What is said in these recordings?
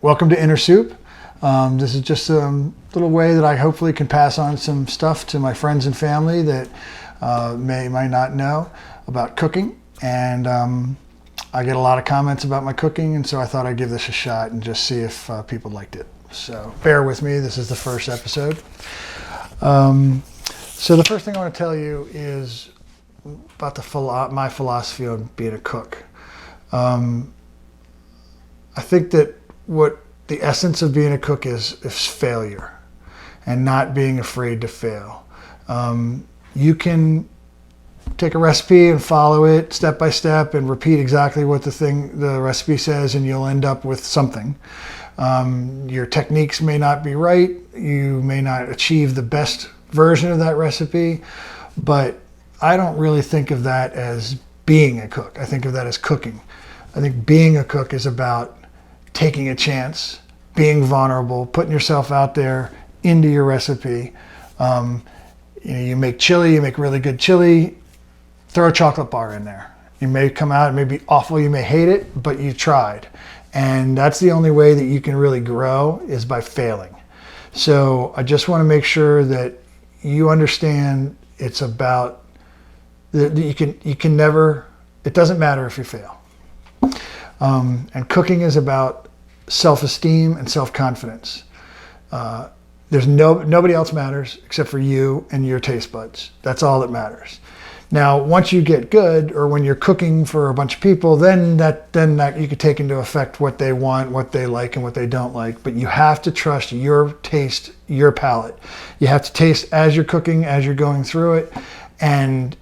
Welcome to TheInnerSoup. This is just a little way that I hopefully can pass on some stuff to my friends and family that might not know about cooking. And I get a lot of comments about my cooking, and so I thought I'd give this a shot and just see if people liked it. So bear with me, this is the first episode. So the first thing I want to tell you is about my philosophy on being a cook. I think that what the essence of being a cook is failure and not being afraid to fail. You can take a recipe and follow it step by step and repeat exactly what the recipe says, and you'll end up with something. Your techniques may not be right. You may not achieve the best version of that recipe, but I don't really think of that as being a cook. I think of that as cooking. I think being a cook is about taking a chance, being vulnerable, putting yourself out there into your recipe. You make chili, you make really good chili, throw a chocolate bar in there. You may come out, it may be awful, you may hate it, but you tried. And that's the only way that you can really grow, is by failing. So I just want to make sure that you understand it's about that you can never, it doesn't matter if you fail. And cooking is about self-esteem and self-confidence. There's nobody else matters except for you and your taste buds. That's all that matters. Now, once you get good, or when you're cooking for a bunch of people, then that you could take into effect what they want, what they like, and what they don't like. But you have to trust your taste, your palate. You have to taste as you're cooking, as you're going through it, and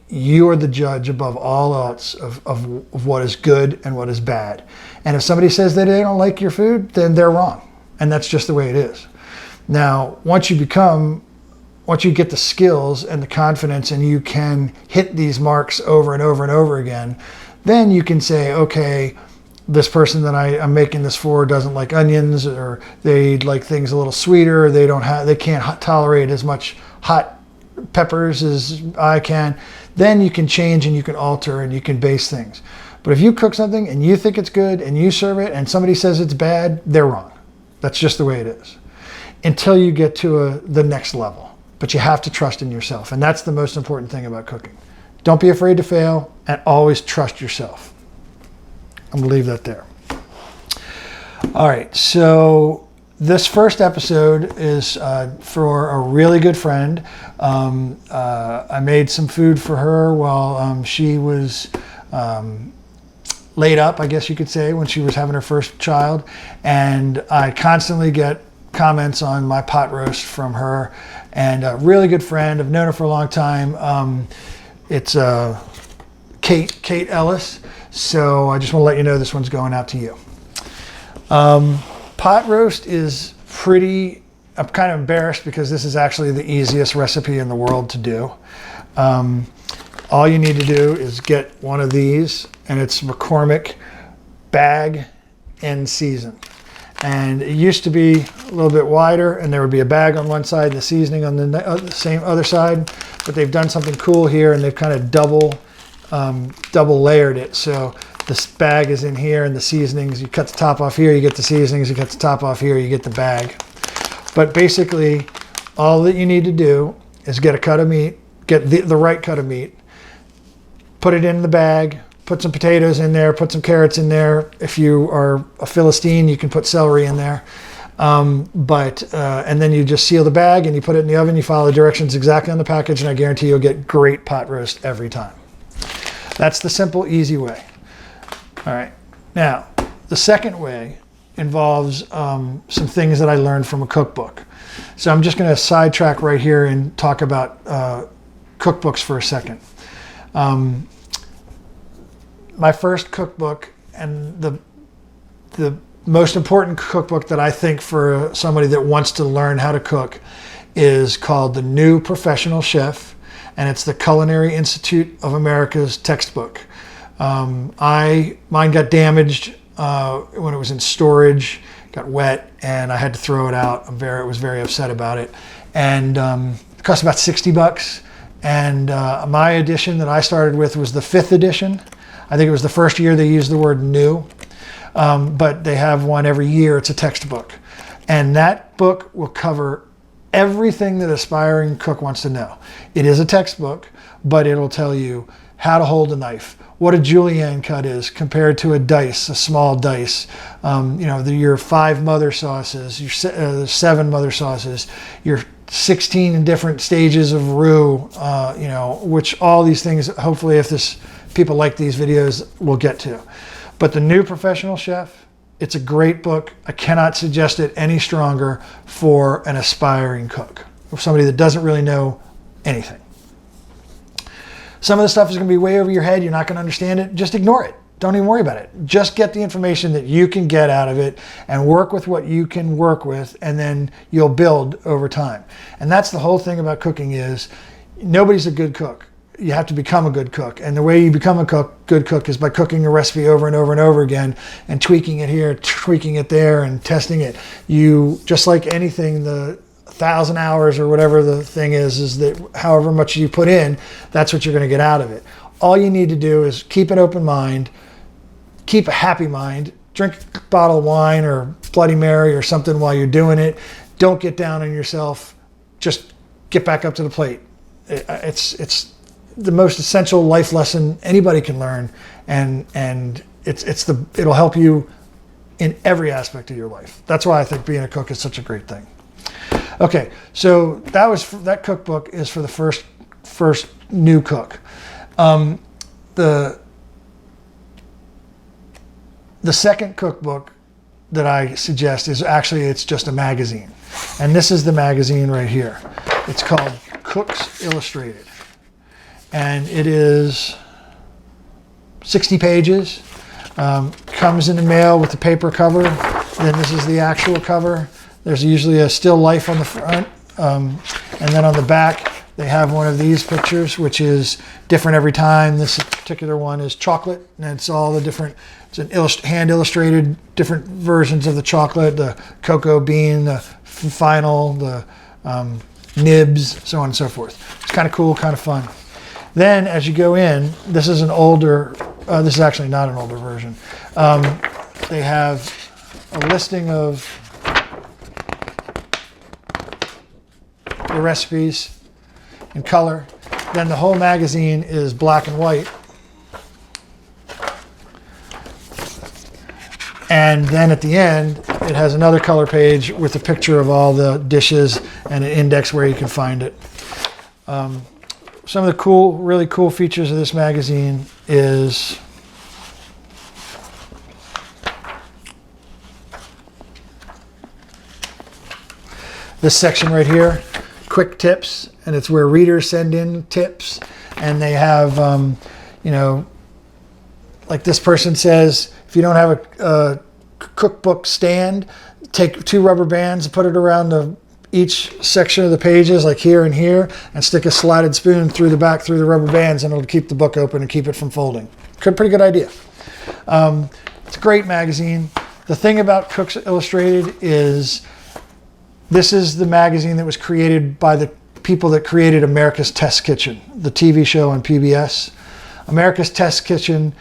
you are the judge above all else of what is good and what is bad. And if somebody says that they don't like your food, then they're wrong. And that's just the way it is. Now, once you get the skills and the confidence, and you can hit these marks over and over and over again, then you can say, okay, this person that I'm making this for doesn't like onions, or they like things a little sweeter, or they can't tolerate as much hot peppers as I can. Then you can change and you can alter and you can base things. But if you cook something and you think it's good and you serve it and somebody says it's bad, they're wrong. That's just the way it is, until you get to the next level. But you have to trust in yourself, and that's the most important thing about cooking. Don't be afraid to fail, and always trust yourself. I'm gonna leave that there. All right, so this first episode is for a really good friend. I made some food for her while she was laid up, I guess you could say, when she was having her first child. And I constantly get comments on my pot roast from her, and a really good friend. I've known her for a long time. It's Kate Ellis. So I just want to let you know this one's going out to you. Pot roast is I'm kind of embarrassed because this is actually the easiest recipe in the world to do. All you need to do is get one of these, and it's McCormick bag and season. And it used to be a little bit wider, and there would be a bag on one side and the seasoning on the same other side. But they've done something cool here, and they've kind of double layered it. So this bag is in here, and the seasonings, you cut the top off here, you get the seasonings, you cut the top off here, you get the bag. But basically, all that you need to do is get a cut of meat, get the right cut of meat, put it in the bag, put some potatoes in there, put some carrots in there. If you are a Philistine, you can put celery in there. And then you just seal the bag and you put it in the oven. You follow the directions exactly on the package, and I guarantee you'll get great pot roast every time. That's the simple, easy way. All right. Now, the second way involves some things that I learned from a cookbook. So I'm just going to sidetrack right here and talk about cookbooks for a second. My first cookbook, and the most important cookbook that I think for somebody that wants to learn how to cook, is called The New Professional Chef, and it's the Culinary Institute of America's textbook. Mine got damaged when it was in storage, got wet, and I had to throw it out. I was very upset about it. And it cost about $60. And my edition that I started with was the 5th edition. I think it was the first year they used the word new. but they have one every year. It's a textbook. And that book will cover everything that aspiring cook wants to know. It is a textbook, but it'll tell you how to hold a knife, what a julienne cut is compared to a dice, a small dice. Your 5 mother sauces, your 7 mother sauces, your 16 different stages of roux, which all these things, hopefully if people like these videos, we'll get to. But The New Professional Chef, it's a great book. I cannot suggest it any stronger for an aspiring cook, or somebody that doesn't really know anything. Some of the stuff is going to be way over your head. You're not going to understand it. Just ignore it. Don't even worry about it. Just get the information that you can get out of it and work with what you can work with, and then you'll build over time. And that's the whole thing about cooking is nobody's a good cook. You have to become a good cook. And the way you become a good cook is by cooking a recipe over and over and over again and tweaking it here, tweaking it there, and testing it. You, just like anything, the 1,000 hours or whatever the thing is that however much you put in, that's what you're going to get out of it. All you need to do is keep an open mind, keep a happy mind, drink a bottle of wine or Bloody Mary or something while you're doing it. Don't get down on yourself. Just get back up to the plate. It's the most essential life lesson anybody can learn, and it'll help you in every aspect of your life. That's why I think being a cook is such a great thing. Okay, so that cookbook is for the first new cook. The second cookbook that I suggest is it's just a magazine, and this is the magazine right here. It's called Cooks Illustrated. And it is 60 pages, comes in the mail with the paper cover. Then this is the actual cover. There's usually a still life on the front. And then on the back, they have one of these pictures, which is different every time. This particular one is chocolate, and it's all the different, it's an hand illustrated different versions of the chocolate, the cocoa bean, the final, the nibs, so on and so forth. It's kind of cool, kind of fun. Then as you go in, this is this is actually not an older version. They have a listing of the recipes in color. Then the whole magazine is black and white. And then at the end, it has another color page with a picture of all the dishes and an index where you can find it. Some of the really cool features of this magazine is this section right here, quick tips, and it's where readers send in tips, and they have, like this person says, if you don't have a cookbook stand, take 2 rubber bands and put it around each section of the pages, like here and here, and stick a slotted spoon through the back, through the rubber bands, and it'll keep the book open and keep it from folding. Pretty good idea. It's a great magazine. The thing about Cooks Illustrated is this is the magazine that was created by the people that created America's Test Kitchen, the TV show on PBS. America's Test Kitchen,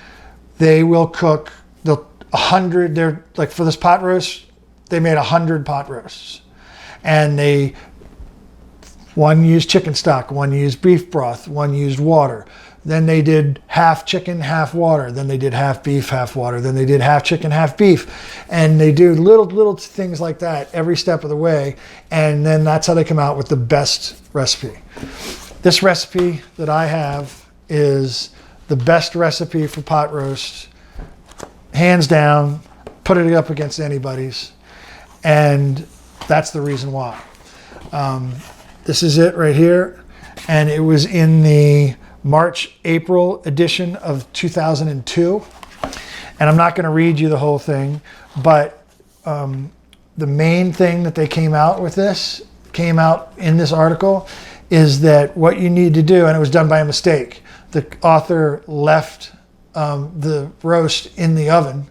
they will cook they're like, for this pot roast, they made 100 pot roasts. And one used chicken stock, one used beef broth, one used water. Then they did half chicken, half water. Then they did half beef, half water. Then they did half chicken, half beef. And they do little things like that every step of the way. And then that's how they come out with the best recipe. This recipe that I have is the best recipe for pot roast, hands down. Put it up against anybody's. And that's the reason why. This is it right here. And it was in the March-April edition of 2002. And I'm not going to read you the whole thing, but the main thing that they came out in this article, is that what you need to do, and it was done by a mistake. The author left the roast in the oven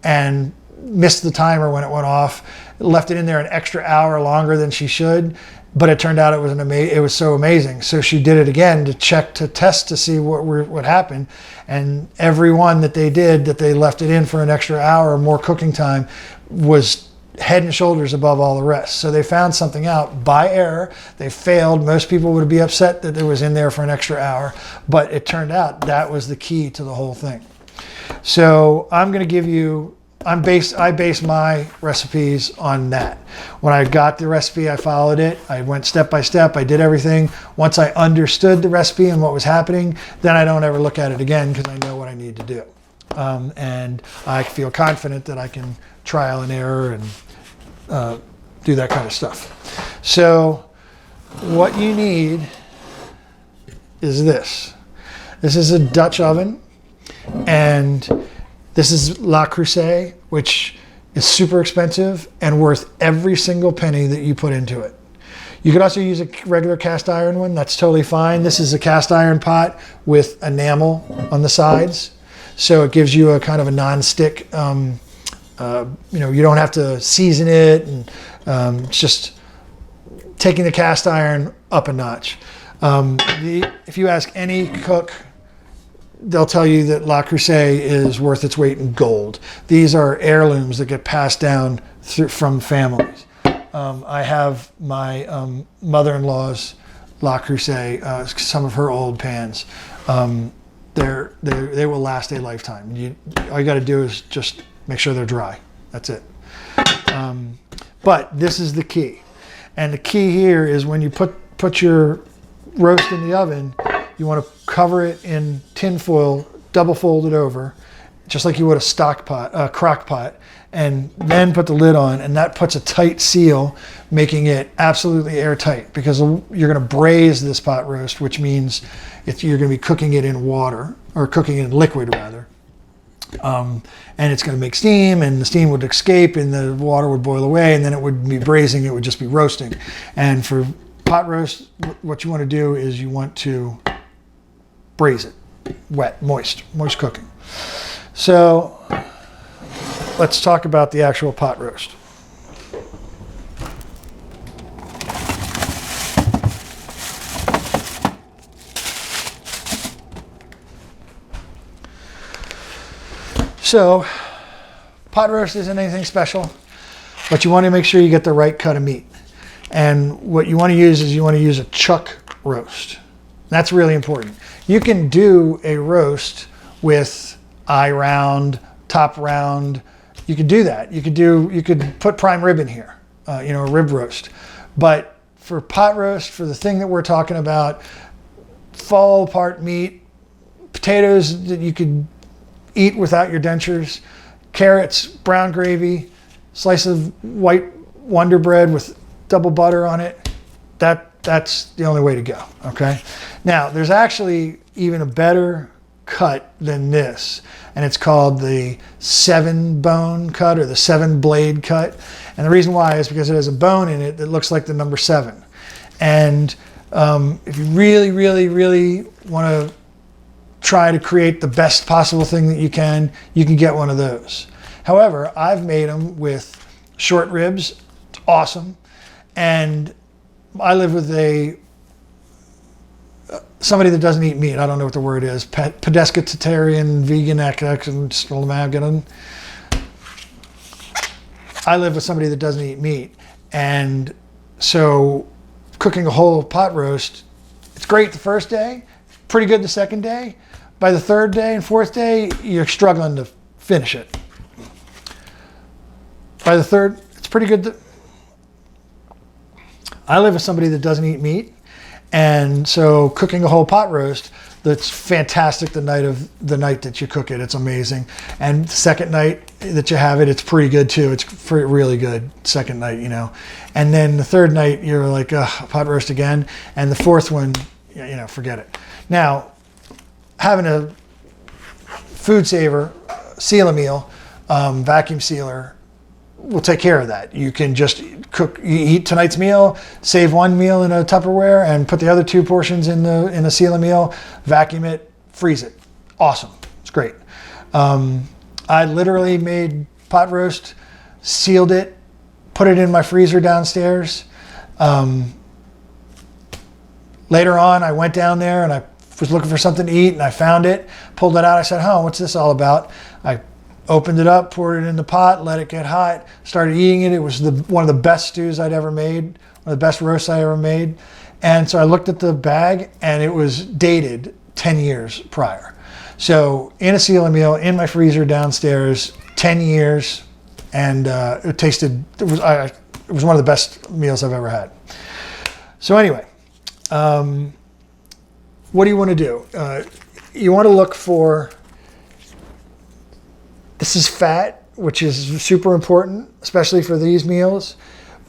and missed the timer when it went off, left it in there an extra hour longer than she should, but it turned out it was so amazing. So she did it again to test to see what happened. And every one that they did, that they left it in for an extra hour or more cooking time, was head and shoulders above all the rest. So they found something out by error. They failed. Most people would be upset that it was in there for an extra hour, but it turned out that was the key to the whole thing. So I'm going to give you, I base my recipes on that. When I got the recipe, I followed it. I went step by step. I did everything. Once I understood the recipe and what was happening, then I don't ever look at it again because I know what I need to do. And I feel confident that I can trial and error and do that kind of stuff. So what you need is this. This is a Dutch oven, and this is Le Creuset, which is super expensive and worth every single penny that you put into it. You could also use a regular cast iron one. That's totally fine. This is a cast iron pot with enamel on the sides. So it gives you a kind of a non-stick, you don't have to season it, and it's just taking the cast iron up a notch. If you ask any cook, they'll tell you that Le Creuset is worth its weight in gold. These are heirlooms that get passed down from families. I have my mother-in-law's Le Creuset, some of her old pans. They will last a lifetime. All you got to do is just make sure they're dry. That's it. But this is the key. And the key here is when you put your roast in the oven, you want to cover it in tin foil, double fold it over, just like you would a crock pot, and then put the lid on, and that puts a tight seal, making it absolutely airtight, because you're going to braise this pot roast, which means you're going to be cooking it in water, or cooking it in liquid rather. And it's going to make steam, and the steam would escape and the water would boil away, and then it would be braising, it would just be roasting. And for pot roast, what you want to do is you want to braise it, wet, moist cooking. So let's talk about the actual pot roast. So pot roast isn't anything special, but you want to make sure you get the right cut of meat. And what you want to use is you want to use a chuck roast. That's really important. You can do a roast with eye round, top round. You could do that. You could put prime rib in here, a rib roast. But for pot roast, for the thing that we're talking about, fall apart meat, potatoes that you could eat without your dentures, carrots, brown gravy, slice of white Wonder Bread with double butter on it. That's the only way to go, okay? Now, there's actually even a better cut than this, and it's called the 7-bone cut or the 7-blade cut. And the reason why is because it has a bone in it that looks like the number 7. And if you really, really, really want to try to create the best possible thing that you can get one of those. However, I've made them with short ribs. It's awesome. And I live with somebody that doesn't eat meat. I don't know what the word is. Pescatarian, vegan, I live with somebody that doesn't eat meat. And so cooking a whole pot roast, it's great the first day, pretty good the second day. By the third day and fourth day, you're struggling to finish it. By the third, it's pretty good. I live with somebody that doesn't eat meat, and so cooking a whole pot roast, that's fantastic the night that you cook it. It's amazing. And the second night that you have it, it's pretty good too. It's really good second night, And then the third night, you're like, pot roast again. And the fourth one, forget it. Now, having a food saver, seal a meal, vacuum sealer will take care of that. You can just you eat tonight's meal, save one meal in a Tupperware, and put the other 2 portions in a seal a meal, vacuum it, freeze it. Awesome. It's great. I literally made pot roast, sealed it, put it in my freezer downstairs. Later on, I went down there and I was looking for something to eat and I found it, pulled it out. I said, what's this all about? I opened it up, poured it in the pot, let it get hot, started eating it. It was one of the best stews I'd ever made, one of the best roasts I ever made. And so I looked at the bag and it was dated 10 years prior. So in a ceiling meal in my freezer downstairs, 10 years, and it was one of the best meals I've ever had. So anyway, what do you want to do? You want to look for, this is fat, which is super important, especially for these meals,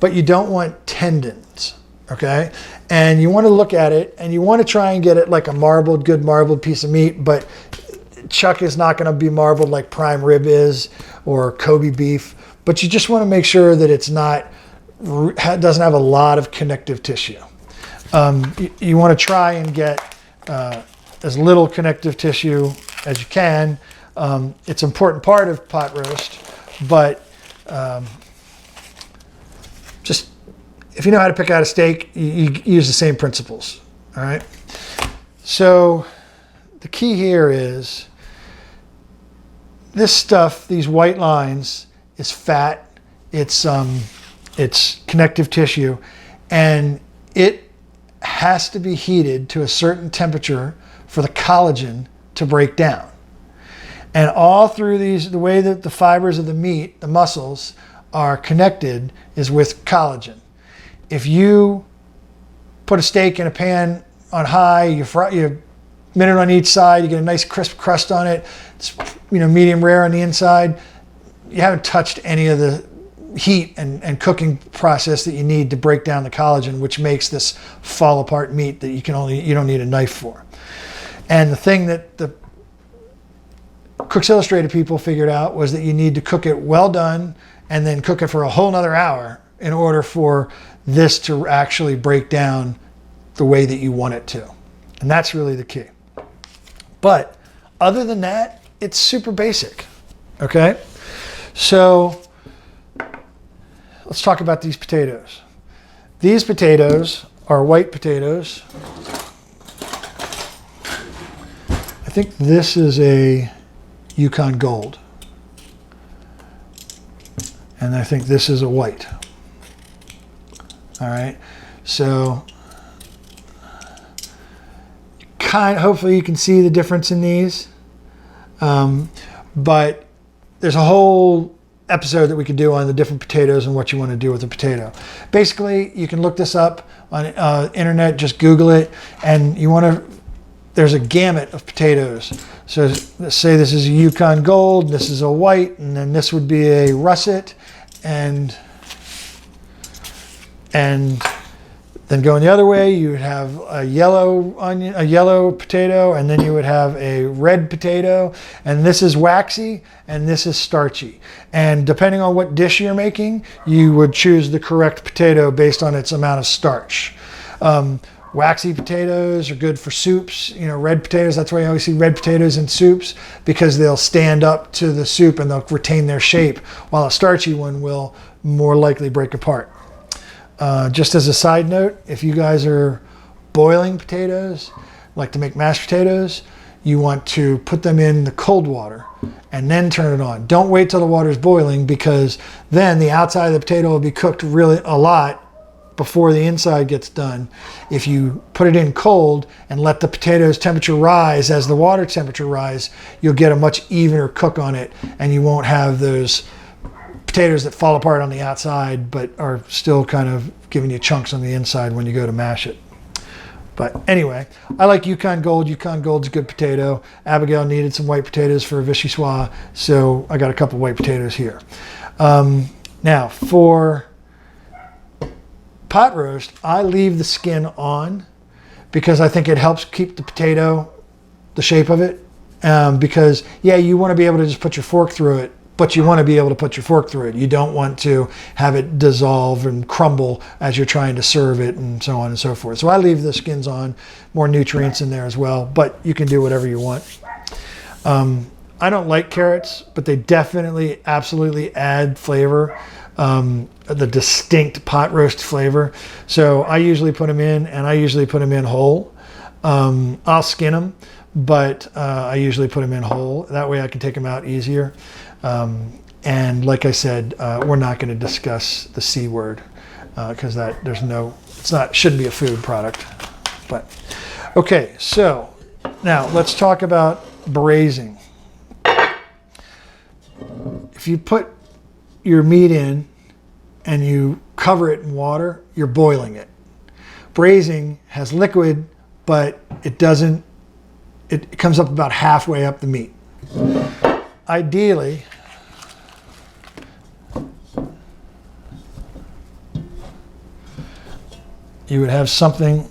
but you don't want tendons, okay? And you want to look at it and you want to try and get it like a good marbled piece of meat, but chuck is not going to be marbled like prime rib is or Kobe beef, but you just want to make sure that it's doesn't have a lot of connective tissue. You want to try and get as little connective tissue as you can. It's an important part of pot roast, but just if you know how to pick out a steak, you use the same principles. All right. So the key here is this stuff, these white lines, is fat. It's connective tissue, and it has to be heated to a certain temperature for the collagen to break down. And all through the way that the fibers of the meat, the muscles, are connected is with collagen. If you put a steak in a pan on high, you minute on each side, you get a nice crisp crust on it, it's medium rare on the inside, you haven't touched any of the heat and cooking process that you need to break down the collagen, which makes this fall apart meat that you don't need a knife for. And the thing that the Cooks Illustrated people figured out was that you need to cook it well done and then cook it for a whole nother hour in order for this to actually break down the way that you want it to. And that's really the key. But other than that, it's super basic, okay? So let's talk about these potatoes. These potatoes are white potatoes. I think this is a Yukon Gold. And I think this is a white. All right, so hopefully you can see the difference in these. But there's a whole episode that we could do on the different potatoes and what you want to do with a potato. Basically, you can look this up on internet, just Google it, and there's a gamut of potatoes. So let's say this is a Yukon Gold, this is a white, and then this would be a russet, and then going the other way, you would have a yellow potato, and then you would have a red potato, and this is waxy, and this is starchy. And depending on what dish you're making, you would choose the correct potato based on its amount of starch. Waxy potatoes are good for soups. Red potatoes, that's why you always see red potatoes in soups, because they'll stand up to the soup and they'll retain their shape, while a starchy one will more likely break apart. Just as a side note, if you guys are boiling potatoes, like to make mashed potatoes, you want to put them in the cold water and then turn it on. Don't wait till the water's boiling, because then the outside of the potato will be cooked really a lot before the inside gets done. If you put it in cold and let the potato's temperature rise as the water temperature rise, you'll get a much evener cook on it, and you won't have those potatoes that fall apart on the outside but are still kind of giving you chunks on the inside when you go to mash it. But anyway, I like Yukon Gold. Yukon Gold's a good potato. Abigail needed some white potatoes for a vichyssoise, so I got a couple white potatoes here. Now, for pot roast, I leave the skin on because I think it helps keep the potato, the shape of it. Because, yeah, you want to be able to just put your fork through it, but you want to be able to put your fork through it. You don't want to have it dissolve and crumble as you're trying to serve it, and so on and so forth. So I leave the skins on, more nutrients in there as well, but you can do whatever you want. I don't like carrots, but they definitely, absolutely add flavor. the distinct pot roast flavor. So I usually put them in, and I usually put them in whole. I'll skin them, but I usually put them in whole. That way I can take them out easier. And like I said, we're not going to discuss the C word because shouldn't be a food product. But okay, so now let's talk about braising. If you put your meat in and you cover it in water, you're boiling it. Braising has liquid, but it comes up about halfway up the meat. Ideally, you would have something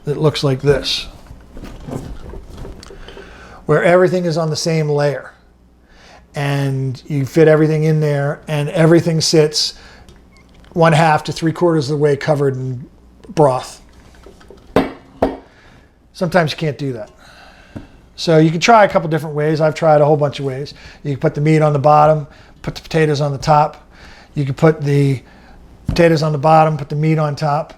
that looks like this, where everything is on the same layer. And you fit everything in there, and everything sits 1/2 to 3/4 of the way covered in broth. Sometimes you can't do that. So you can try a couple different ways. I've tried a whole bunch of ways. You can put the meat on the bottom, put the potatoes on the top. You can put the potatoes on the bottom, put the meat on top.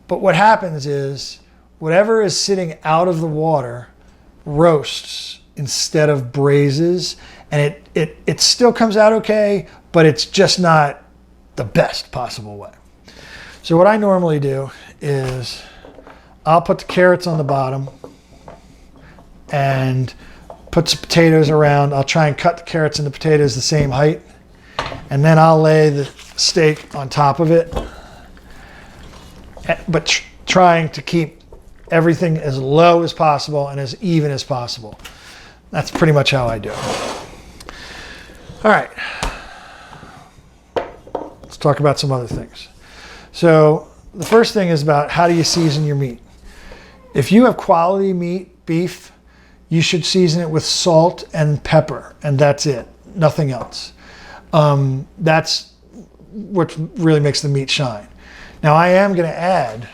But what happens is whatever is sitting out of the water roasts instead of braises, and it still comes out okay, but it's just not the best possible way. So what I normally do is I'll put the carrots on the bottom and put some potatoes around. I'll try and cut the carrots and the potatoes the same height, and then I'll lay the steak on top of it, but trying to keep everything as low as possible and as even as possible. That's pretty much how I do it. All right, let's talk about some other things. So the first thing is about how do you season your meat. If you have quality meat, beef, you should season it with salt and pepper, and that's it, nothing else. That's what really makes the meat shine. Now I am going to add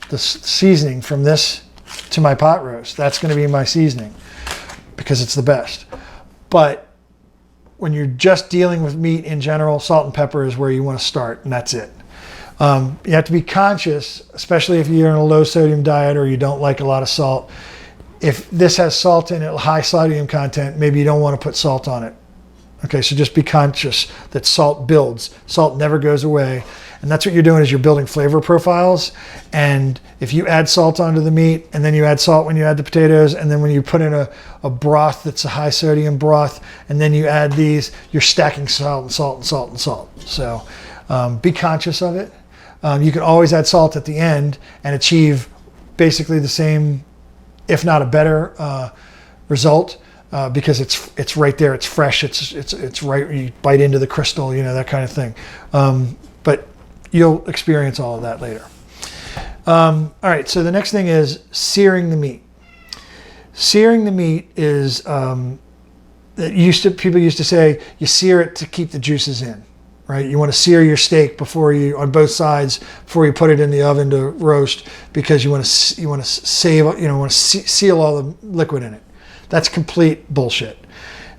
the seasoning from this to my pot roast. That's going to be my seasoning because it's the best. But when you're just dealing with meat in general, salt and pepper is where you want to start, and that's it. You have to be conscious, especially if you're in a low sodium diet or you don't like a lot of salt. If this has salt in it, high sodium content, maybe you don't want to put salt on it. Okay, so just be conscious that salt builds. Salt never goes away. And that's what you're doing is you're building flavor profiles. And if you add salt onto the meat, and then you add salt when you add the potatoes, and then when you put in a broth that's a high sodium broth, and then you add these, you're stacking salt and salt and salt and salt. So be conscious of it. You can always add salt at the end and achieve basically the same, if not a better result. Because it's right there, it's fresh, it's right, you bite into the crystal, that kind of thing. But you'll experience all of that later. All right, so the next thing is searing the meat. Searing the meat is, people used to say, you sear it to keep the juices in, right? You want to sear your steak on both sides before you put it in the oven to roast, because you want to seal all the liquid in it. That's complete bullshit.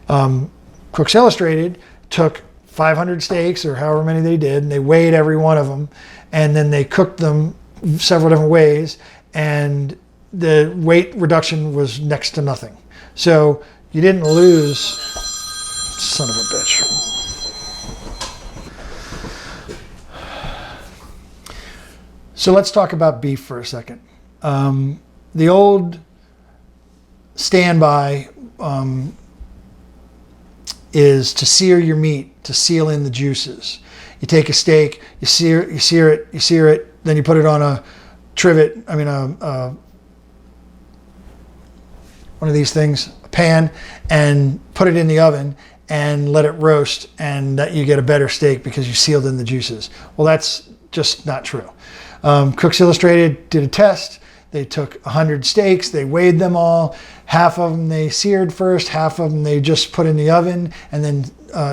Cooks Illustrated took 500 steaks or however many they did, and they weighed every one of them, and then they cooked them several different ways, and the weight reduction was next to nothing. So you didn't lose, son of a bitch. So let's talk about beef for a second. The old standby is to sear your meat to seal in the juices. You take a steak, you sear it, then you put it on a trivet. One of these things, a pan, and put it in the oven and let it roast, and that you get a better steak because you sealed in the juices. Well, that's just not true. Cooks Illustrated did a test. They took 100 steaks, they weighed them all. Half of them they seared first, half of them they just put in the oven and then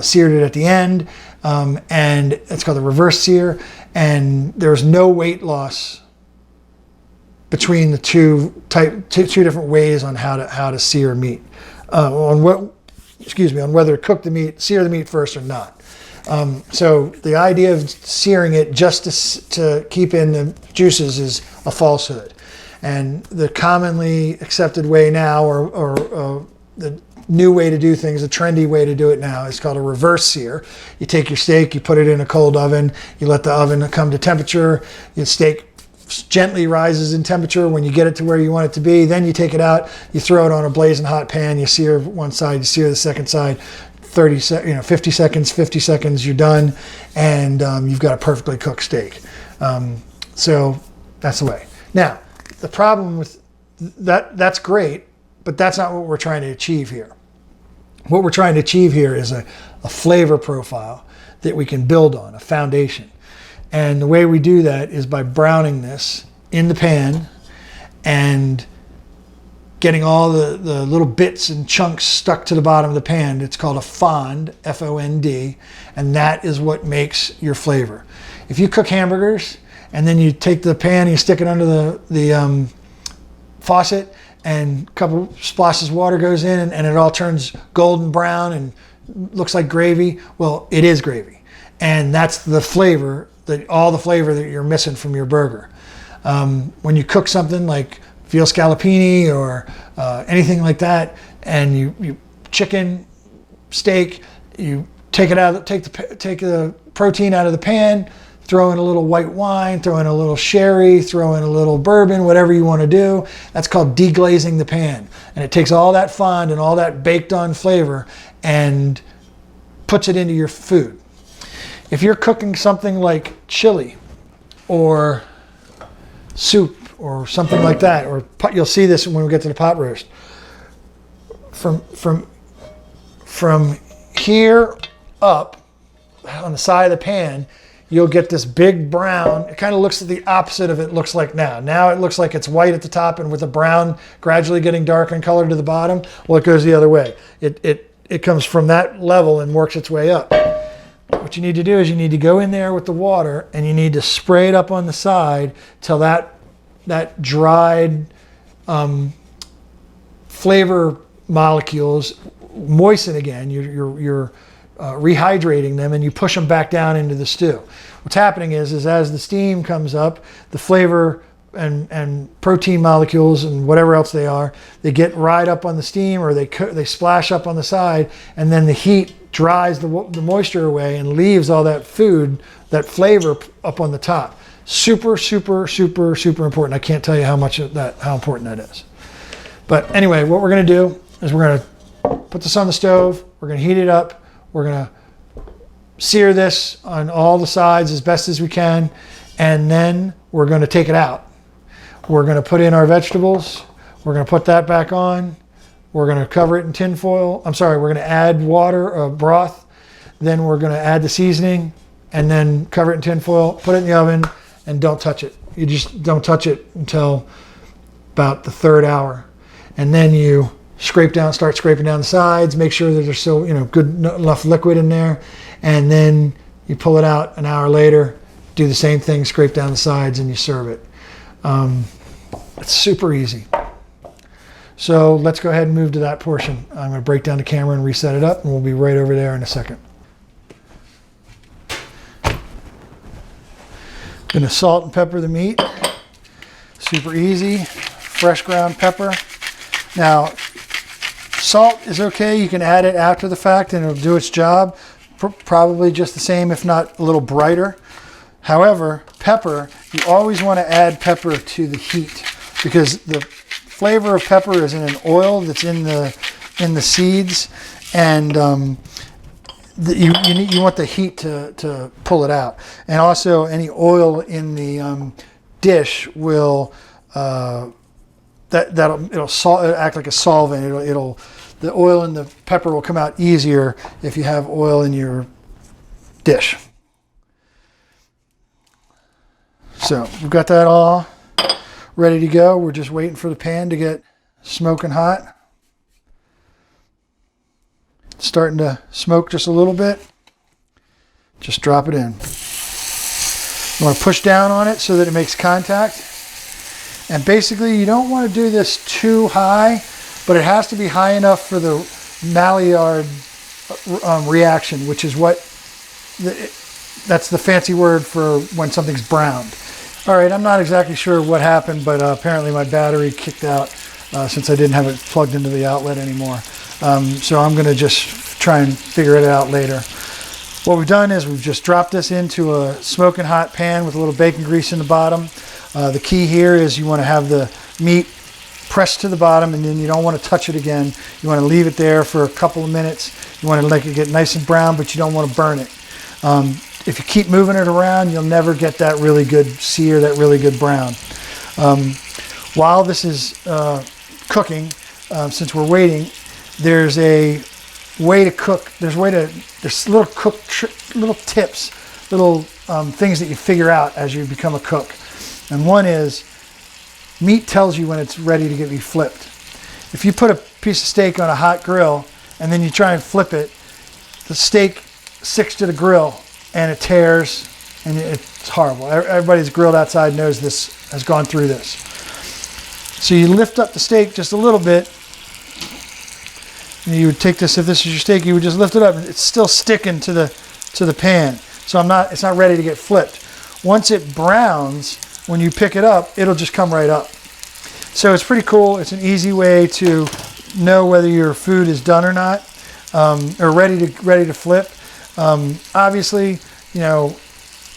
seared it at the end. And it's called the reverse sear. And there's no weight loss between the two different ways on how to sear meat. On whether to sear the meat first or not. So the idea of searing it just to keep in the juices is a falsehood. And the commonly accepted way now, or the new way to do things, the trendy way to do it now, is called a reverse sear. You take your steak, you put it in a cold oven, you let the oven come to temperature, your steak gently rises in temperature. When you get it to where you want it to be, then you take it out, you throw it on a blazing hot pan, you sear one side, you sear the second side, 50 seconds, you're done, and you've got a perfectly cooked steak. So that's the way. Now, the problem with that's great, but that's not what we're trying to achieve here. What we're trying to achieve here is a flavor profile that we can build on, a foundation. And the way we do that is by browning this in the pan and getting all the little bits and chunks stuck to the bottom of the pan. It's called a fond, F-O-N-D, and that is what makes your flavor. If you cook hamburgers and then you take the pan and you stick it under the faucet, and a couple splashes of water goes in, and it all turns golden brown and looks like gravy, well, it is gravy. And that's the flavor, all the flavor that you're missing from your burger. When you cook something like veal scallopini or anything like that, and you chicken, steak, you take the protein out of the pan, throw in a little white wine, throw in a little sherry, throw in a little bourbon, whatever you want to do. That's called deglazing the pan. And it takes all that fond and all that baked on flavor and puts it into your food. If you're cooking something like chili or soup or something like that, or you'll see this when we get to the pot roast, from here up on the side of the pan, you'll get this big brown. It kind of looks the opposite of it looks like now. Now it looks like it's white at the top and with the brown gradually getting darker in color to the bottom. Well, it goes the other way. It comes from that level and works its way up. What you need to do is you need to go in there with the water and you need to spray it up on the side till that dried flavor molecules moisten again. You're rehydrating them, and you push them back down into the stew. What's happening is as the steam comes up, the flavor and protein molecules and whatever else they are, they get right up on the steam, or they splash up on the side, and then the heat dries the moisture away and leaves all that food, that flavor up on the top. Super, super, super, super important. I can't tell you how important that is. But anyway, what we're going to do is we're going to put this on the stove. We're going to heat it up. We're going to sear this on all the sides as best as we can, and then we're going to take it out. We're going to put in our vegetables. We're going to put that back on. We're going to cover it in tin foil. We're going to add water, broth. Then we're going to add the seasoning, and then cover it in tin foil, put it in the oven, and don't touch it. You just don't touch it until about the third hour. And then you start scraping down the sides, make sure that there's still good enough liquid in there, and then you pull it out an hour later, do the same thing, scrape down the sides, and you serve it. It's super easy. So let's go ahead and move to that portion. I'm going to break down the camera and reset it up, and we'll be right over there in a second. Going to salt and pepper the meat. Super easy. Fresh ground pepper. Now, salt is okay. You can add it after the fact and it'll do its job. Probably just the same, if not a little brighter. However, pepper, you always want to add pepper to the heat, because the flavor of pepper is in an oil that's in the seeds, and you want the heat to pull it out. And also, any oil in the dish will it'll act like a solvent. The oil in the pepper will come out easier if you have oil in your dish. So we've got that all ready to go. We're just waiting for the pan to get smoking hot. It's starting to smoke just a little bit. Just drop it in. You want to push down on it so that it makes contact. And basically you don't want to do this too high, but it has to be high enough for the Maillard reaction, which is what that's the fancy word for when something's browned. All right, I'm not exactly sure what happened, but apparently my battery kicked out since I didn't have it plugged into the outlet anymore. So I'm going to just try and figure it out later. What we've done is we've just dropped this into a smoking hot pan with a little bacon grease in the bottom. The key here is you want to have the meat pressed to the bottom, and then you don't want to touch it again. You want to leave it there for a couple of minutes. You want to let it get nice and brown, but you don't want to burn it. If you keep moving it around, you'll never get that really good sear, that really good brown. While this is cooking, since we're waiting, there's a way to cook. There's little tips, little things that you figure out as you become a cook. And one is, meat tells you when it's ready to be flipped. If you put a piece of steak on a hot grill and then you try and flip it, the steak sticks to the grill and it tears, and it's horrible. Everybody who's grilled outside knows this, has gone through this. So you lift up the steak just a little bit, and you would take this, if this is your steak, you would just lift it up. It's still sticking to the pan, so it's not ready to get flipped. Once it browns, when you pick it up, it'll just come right up. So it's pretty cool. It's an easy way to know whether your food is done or not, or ready to flip. Obviously, you know,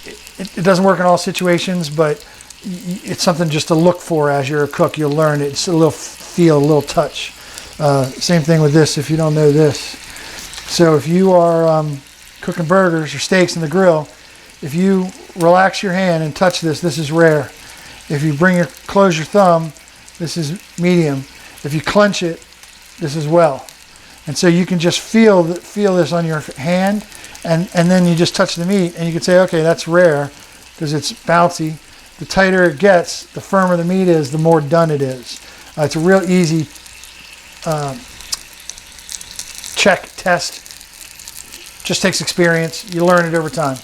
it doesn't work in all situations, but it's something just to look for as you're a cook. You'll learn it. It's a little feel, a little touch. Same thing with this if you don't know this. So if you are cooking burgers or steaks in the grill, if you relax your hand and touch this, this is rare. If you close your thumb, this is medium. If you clench it, this is well. And so you can just feel this on your hand, and then you just touch the meat, and you can say, okay, that's rare because it's bouncy. The tighter it gets, the firmer the meat is, the more done it is. It's a real easy check, test. Just takes experience. You learn it over time.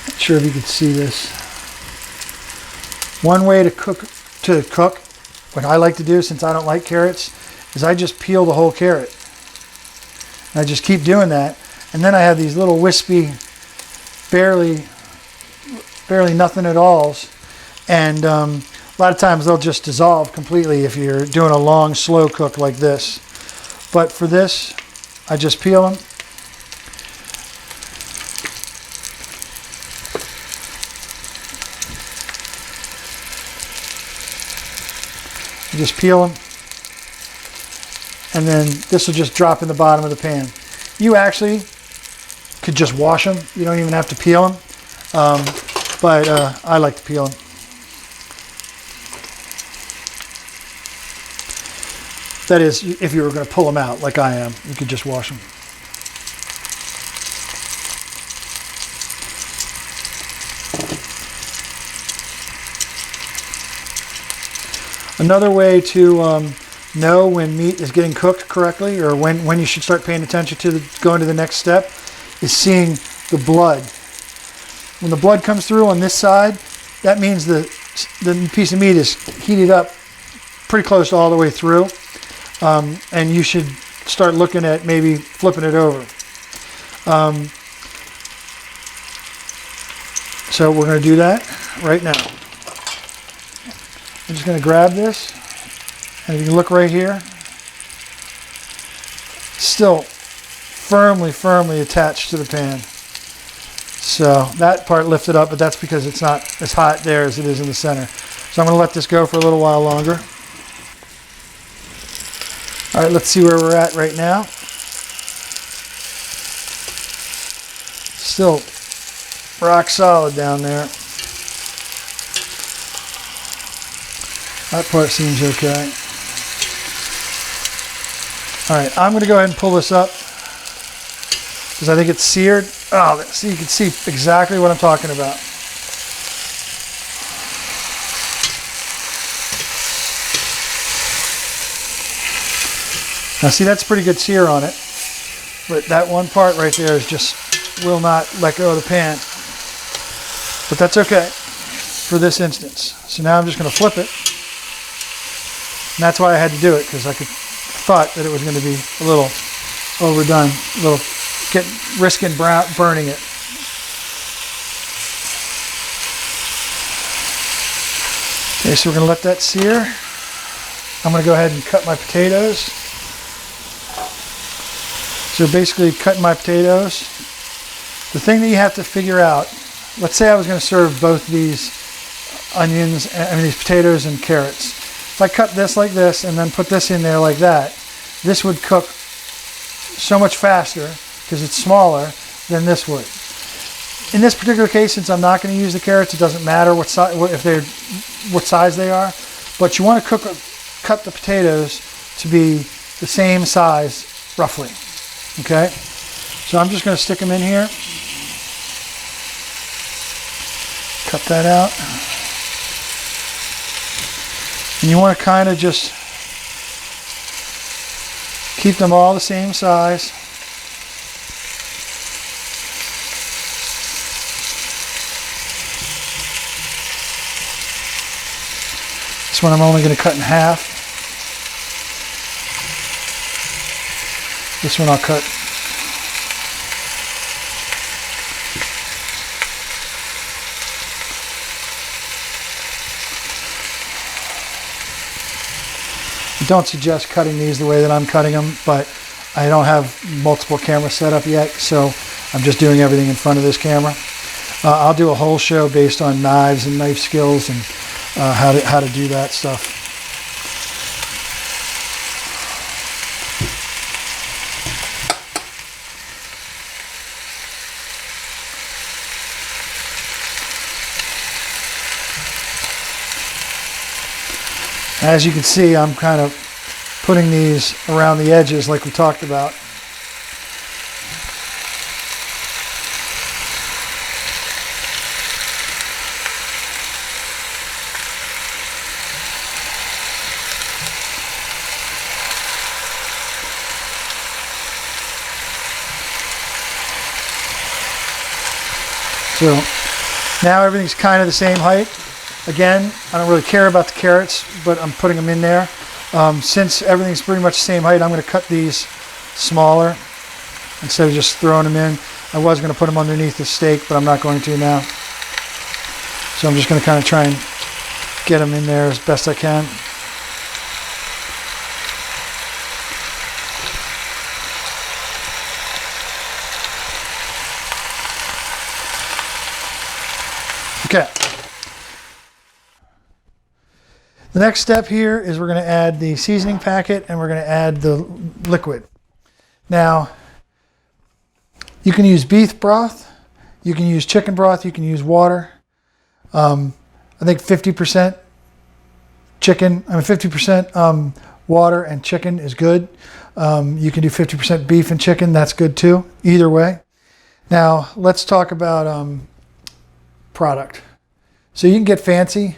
Not sure if you can see this. One way to cook, what I like to do since I don't like carrots, is I just peel the whole carrot. And I just keep doing that. And then I have these little wispy, barely nothing at alls. And a lot of times they'll just dissolve completely if you're doing a long, slow cook like this. But for this, I just peel them. You just peel them, and then this will just drop in the bottom of the pan. You actually could just wash them. You don't even have to peel them, but I like to peel them. That is, if you were going to pull them out like I am, you could just wash them. Another way to know when meat is getting cooked correctly, or when you should start paying attention to going to the next step, is seeing the blood. When the blood comes through on this side, that means the piece of meat is heated up pretty close to all the way through, and you should start looking at maybe flipping it over. So we're going to do that right now. I'm just going to grab this, and you can look right here, still firmly attached to the pan. So that part lifted up, but that's because it's not as hot there as it is in the center. So I'm going to let this go for a little while longer. All right, let's see where we're at right now. Still rock solid down there. That part seems okay. All right, I'm going to go ahead and pull this up because I think it's seared. Oh, see, you can see exactly what I'm talking about. Now see, that's pretty good sear on it, but that one part right there is just will not let go of the pan. But that's okay for this instance. So now I'm just going to flip it. And that's why I had to do it, because I thought that it was going to be a little overdone, risking burning it. Okay, so we're going to let that sear. I'm going to go ahead and cut my potatoes. So basically cutting my potatoes. The thing that you have to figure out, let's say I was going to serve both these these potatoes and carrots. If I cut this like this and then put this in there like that, this would cook so much faster because it's smaller than this would. In this particular case, since I'm not going to use the carrots, it doesn't matter what size they are, but you want to cut the potatoes to be the same size roughly. Okay, so I'm just going to stick them in here. Cut that out. And you want to kind of just keep them all the same size. This one I'm only going to cut in half. This one I'll cut. I don't suggest cutting these the way that I'm cutting them, but I don't have multiple cameras set up yet, so I'm just doing everything in front of this camera. I'll do a whole show based on knives and knife skills and how to do that stuff. As you can see, I'm kind of putting these around the edges like we talked about. So now everything's kind of the same height. Again, I don't really care about the carrots, but I'm putting them in there. Since everything's pretty much the same height, I'm going to cut these smaller instead of just throwing them in. I was going to put them underneath the steak, but I'm not going to now. So I'm just going to kind of try and get them in there as best I can. Okay. The next step here is we're going to add the seasoning packet and we're going to add the liquid. Now, you can use beef broth, you can use chicken broth, you can use water. I think 50% chicken, 50% water and chicken is good. You can do 50% beef and chicken, that's good too, either way. Now, let's talk about product. So you can get fancy.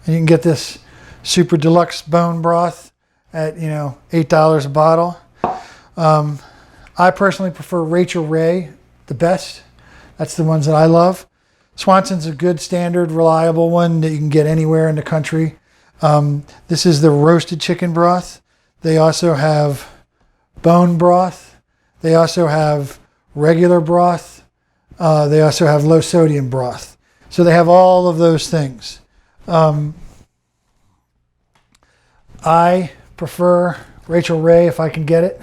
And you can get this super deluxe bone broth at, $8 a bottle. I personally prefer Rachel Ray the best. That's the ones that I love. Swanson's a good standard, reliable one that you can get anywhere in the country. This is the roasted chicken broth. They also have bone broth. They also have regular broth. They also have low sodium broth. So they have all of those things. I prefer Rachel Ray if I can get it,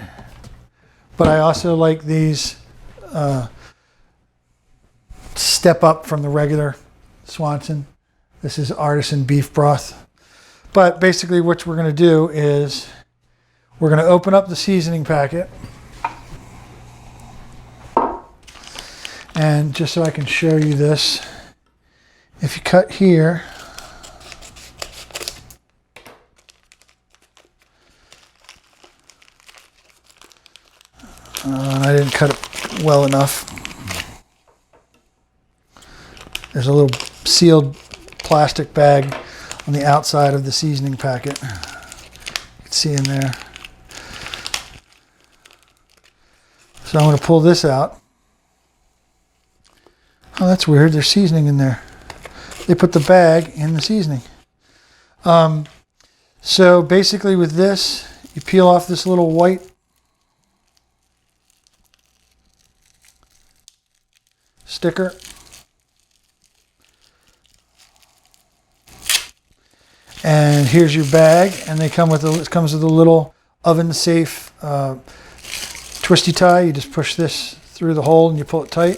but I also like these step up from the regular Swanson. This is artisan beef broth. But basically what we're going to do is we're going to open up the seasoning packet. And just so I can show you this, if you cut here, I didn't cut it well enough. There's a little sealed plastic bag on the outside of the seasoning packet. You can see in there. So I'm going to pull this out. Oh, that's weird. There's seasoning in there. They put the bag in the seasoning. So basically with this, you peel off this little white sticker. And here's your bag, and they come with it comes with a little oven safe twisty tie. You just push this through the hole and you pull it tight.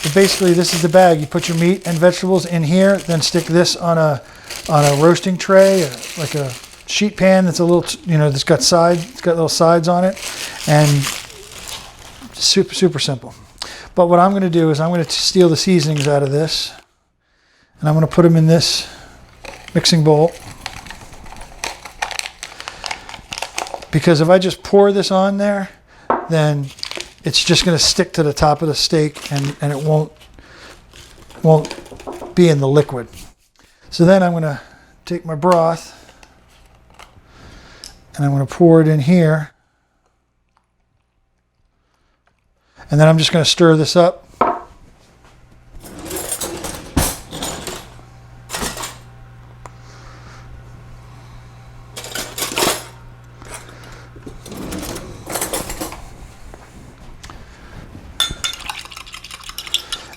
But basically this is the bag. You put your meat and vegetables in here, then stick this on a roasting tray, like a sheet pan that's a little, that's got sides, it's got little sides on it, and super simple. But what I'm going to do is I'm going to steal the seasonings out of this, and I'm going to put them in this mixing bowl. Because if I just pour this on there, then it's just going to stick to the top of the steak, and it won't be in the liquid. So then I'm going to take my broth and I'm going to pour it in here. And then I'm just going to stir this up.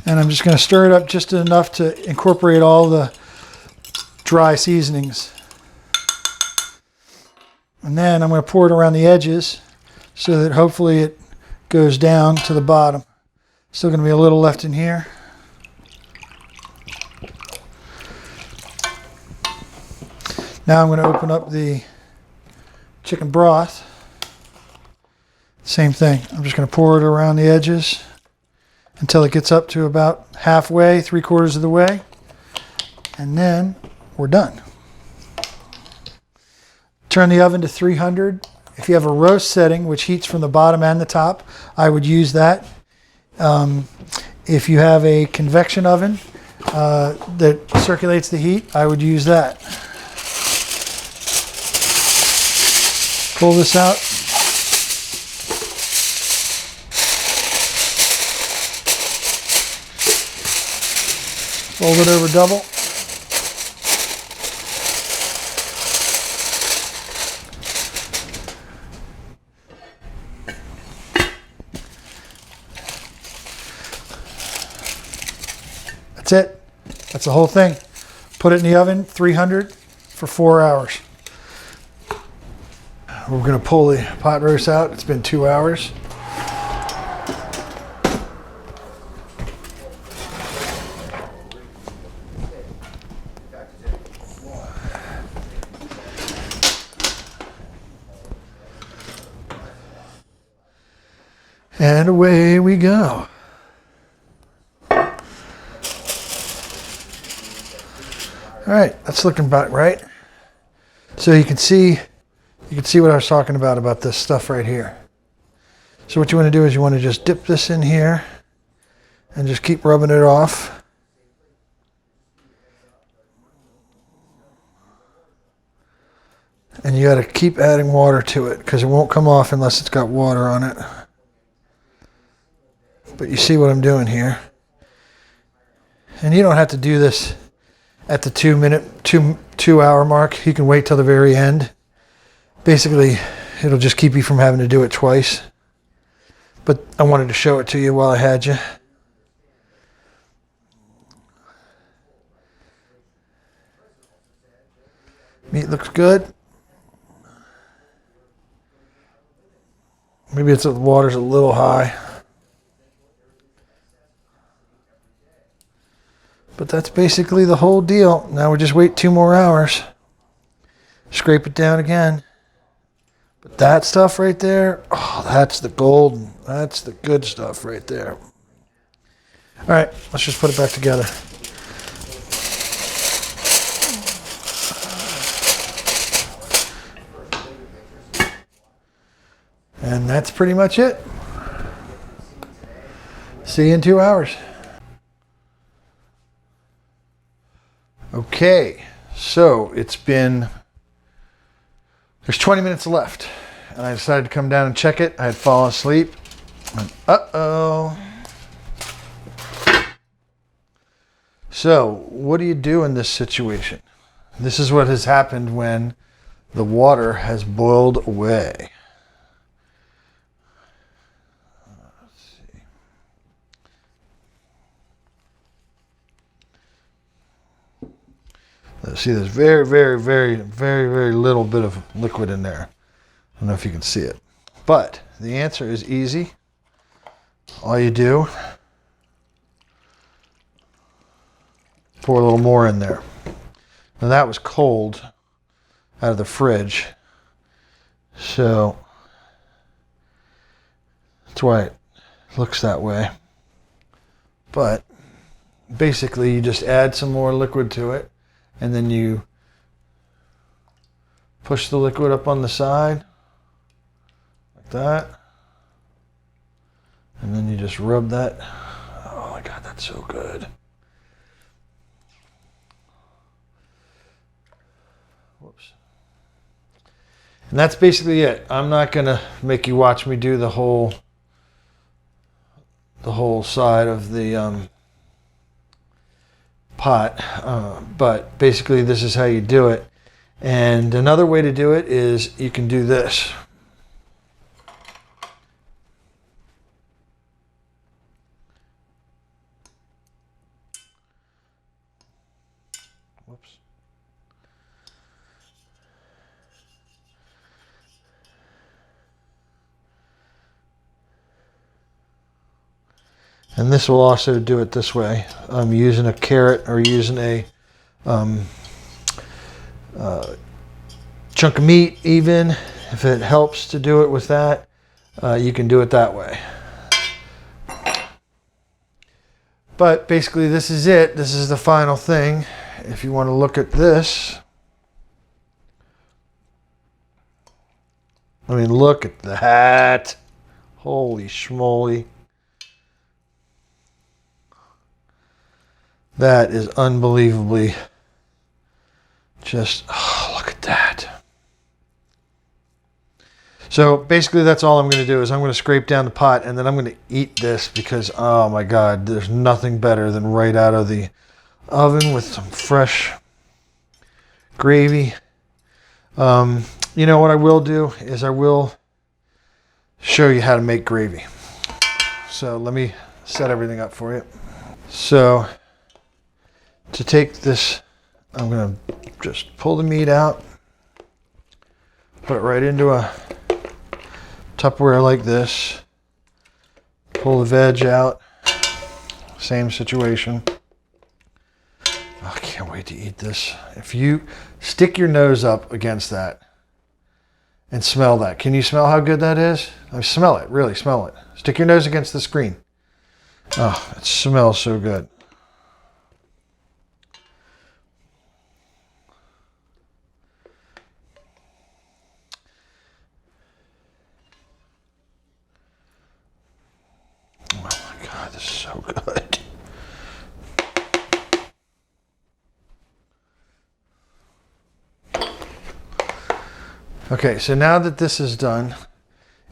And I'm just going to stir it up just enough to incorporate all the dry seasonings. And then I'm going to pour it around the edges so that hopefully it goes down to the bottom. Still going to be a little left in here. Now I'm going to open up the chicken broth. Same thing. I'm just going to pour it around the edges until it gets up to about halfway, 3/4 of the way. And then we're done. Turn the oven to 300. If you have a roast setting, which heats from the bottom and the top, I would use that. If you have a convection oven that circulates the heat, I would use that. Pull this out. Fold it over double. That's it. That's the whole thing. Put it in the oven, 300 for 4 hours. We're going to pull the pot roast out. It's been 2 hours. And away we go. All right, that's looking about right. So you can see what I was talking about this stuff right here. So what you want to do is you want to just dip this in here and just keep rubbing it off. And you got to keep adding water to it because it won't come off unless it's got water on it. But you see what I'm doing here. And you don't have to do this at the 2 hour mark. You can wait till the very end. Basically, it'll just keep you from having to do it twice. But I wanted to show it to you while I had you. Meat looks good. Maybe the water's a little high. But that's basically the whole deal. Now we just wait 2 more hours. Scrape it down again. But that stuff right there, oh, that's the golden. That's the good stuff right there. All right, let's just put it back together. And that's pretty much it. See you in 2 hours. Okay, so there's 20 minutes left, and I decided to come down and check it. I had fallen asleep, And uh-oh. So, what do you do in this situation? This is what has happened when the water has boiled away. Let's see. See, there's very little bit of liquid in there. I don't know if you can see it. But the answer is easy. All you do, pour a little more in there. Now that was cold out of the fridge, so that's why it looks that way. But basically you just add some more liquid to it, and then you push the liquid up on the side like that, and then you just rub that. Oh my God, that's so good. Whoops. And that's basically it. I'm not gonna make you watch me do the whole side of the pot, but basically this is how you do it. And another way to do it is you can do this. Whoops. And this will also do it this way. I'm using a carrot or using a chunk of meat even. If it helps to do it with that, you can do it that way. But basically this is it. This is the final thing. If you want to look at this, I mean, look at that. Holy schmoly. That is unbelievably just, oh, look at that. So basically that's all I'm going to do is I'm going to scrape down the pot, and then I'm going to eat this because, oh my God, there's nothing better than right out of the oven with some fresh gravy. You know what I will do is I will show you how to make gravy. So let me set everything up for you. So to take this, I'm going to just pull the meat out, put it right into a Tupperware like this, pull the veg out, same situation. Oh, I can't wait to eat this. If you stick your nose up against that and smell that, can you smell how good that is? I smell it, really smell it. Stick your nose against the screen. Oh, it smells so good. This is so good. Okay, so now that this is done,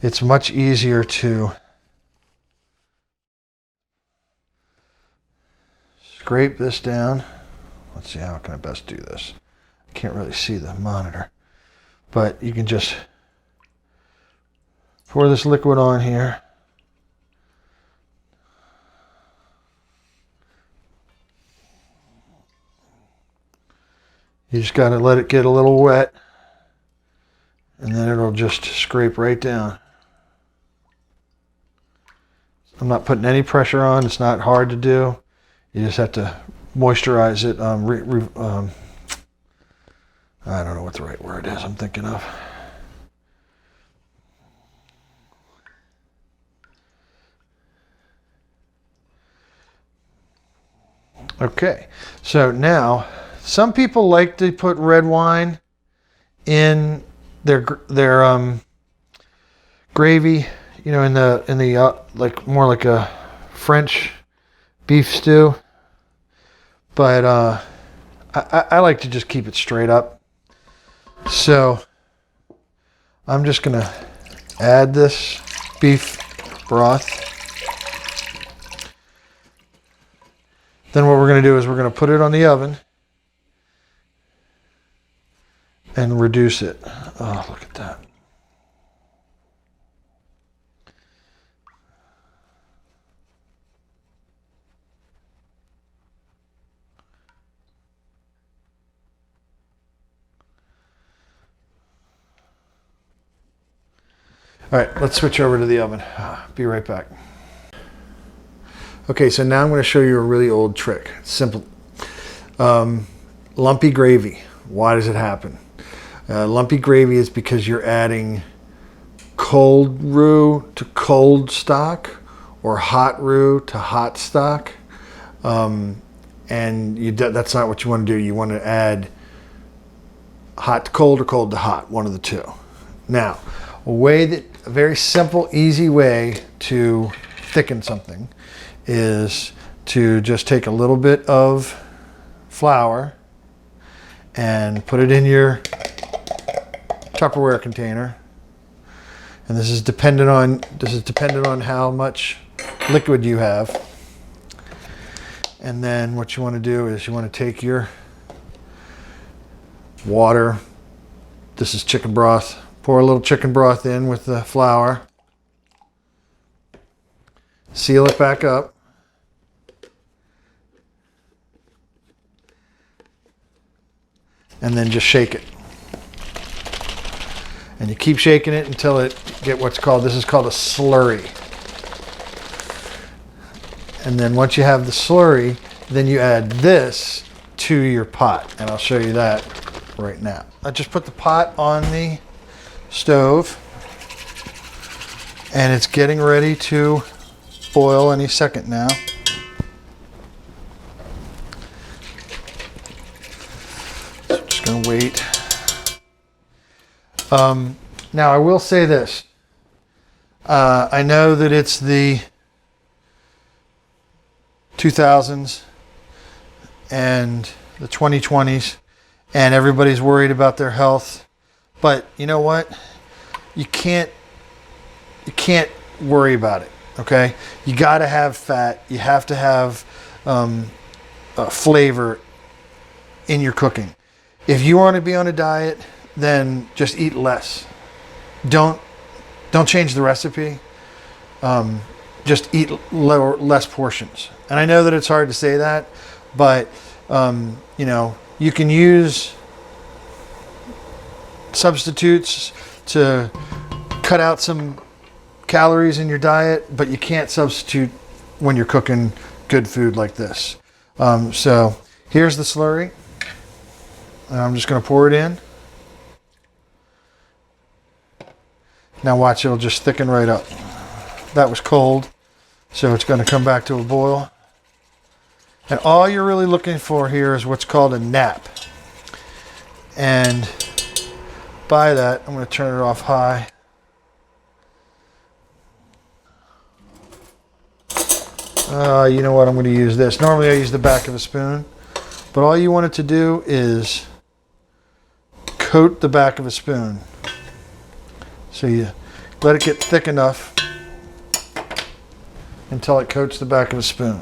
it's much easier to scrape this down. Let's see, how can I best do this? I can't really see the monitor, but you can just pour this liquid on here. You just got to let it get a little wet, and then it'll just scrape right down. I'm not putting any pressure on. It's not hard to do. You just have to moisturize it. I don't know what the right word is I'm thinking of. Okay, so now some people like to put red wine in their gravy, you know, in the like more like a French beef stew. But I like to just keep it straight up. So I'm just gonna add this beef broth. Then what we're going to do is we're going to put it on the oven and reduce it. Oh, look at that. All right, let's switch over to the oven. Be right back. Okay, so now I'm going to show you a really old trick. It's simple. Lumpy gravy. Why does it happen? Lumpy gravy is because you're adding cold roux to cold stock or hot roux to hot stock. And that's not what you want to do. You want to add hot to cold or cold to hot, one of the two. Now, a very simple, easy way to thicken something is to just take a little bit of flour and put it in your Tupperware container. And this is dependent on how much liquid you have. And then what you want to do is you want to take your water. This is chicken broth. Pour a little chicken broth in with the flour. Seal it back up. And then just shake it. And you keep shaking it until it get this is called a slurry. And then once you have the slurry, then you add this to your pot. And I'll show you that right now. I just put the pot on the stove and it's getting ready to boil any second now. So I'm just going to wait. Now I will say this. I know that it's the 2000s and the 2020s and everybody's worried about their health. But you know what? You can't worry about it, okay? You got to have fat. You have to have flavor in your cooking. If you want to be on a diet, then just eat less. Don't change the recipe. Just eat less portions. And I know that it's hard to say that, but you know, you can use substitutes to cut out some calories in your diet, but you can't substitute when you're cooking good food like this. So here's the slurry. I'm just going to pour it in. Now watch, it'll just thicken right up. That was cold, so it's going to come back to a boil. And all you're really looking for here is what's called a nap. And by that, I'm going to turn it off high. You know what, I'm going to use this. Normally I use the back of a spoon, but all you want it to do is coat the back of a spoon. So you let it get thick enough until it coats the back of a spoon.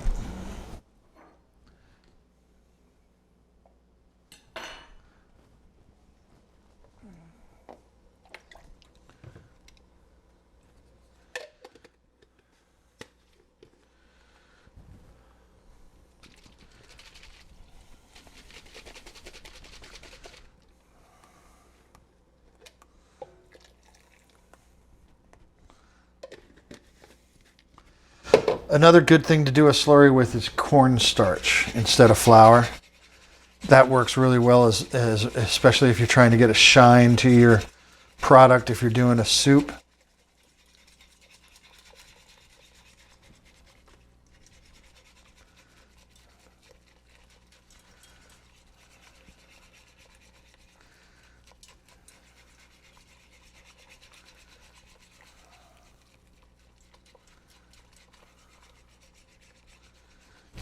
Another good thing to do a slurry with is cornstarch instead of flour. That works really well, especially if you're trying to get a shine to your product, if you're doing a soup.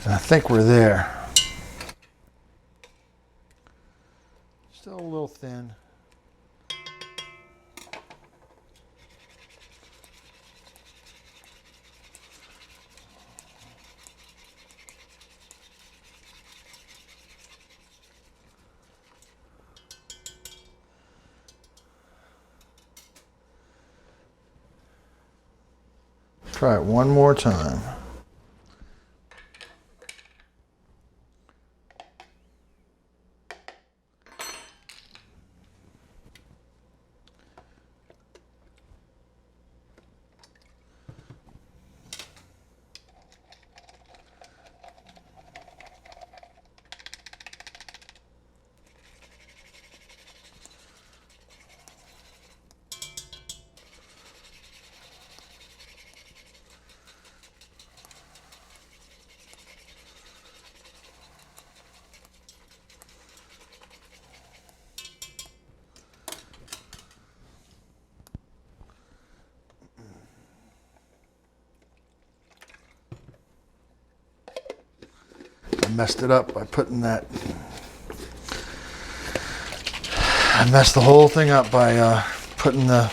And I think we're there. Still a little thin. Try it one more time. I messed it up by putting that. I messed the whole thing up by putting the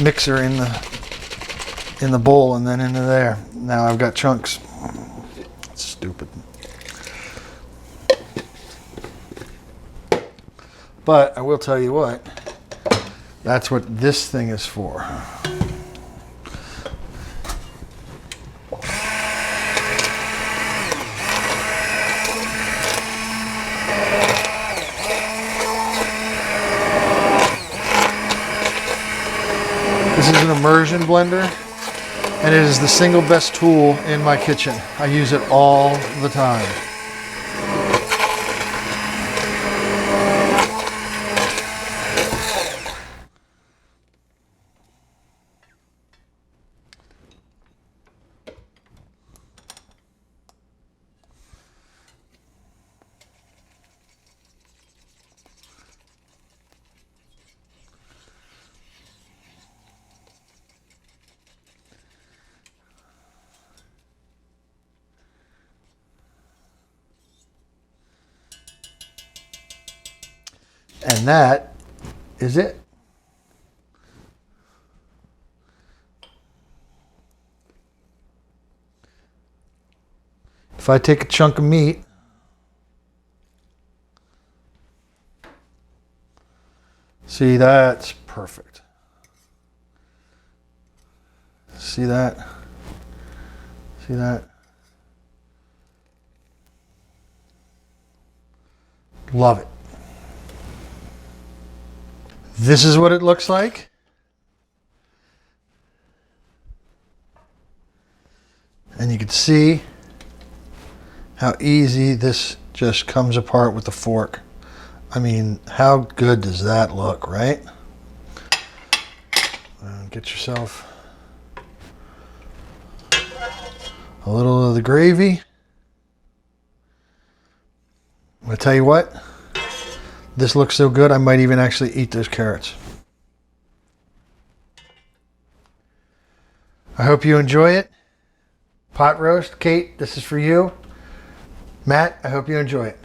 mixer in the bowl and then into there. Now I've got chunks. It's stupid. But I will tell you what, that's what this thing is for. This is an immersion blender, and it is the single best tool in my kitchen. I use it all the time. And that is it. If I take a chunk of meat, see, that's perfect. See that? See that? Love it. This is what it looks like. And you can see how easy this just comes apart with the fork. I mean, how good does that look, right? Get yourself a little of the gravy. I'm gonna tell you what, this looks so good I might even actually eat those carrots. I hope you enjoy it. Pot roast, Kate, this is for you. Matt, I hope you enjoy it.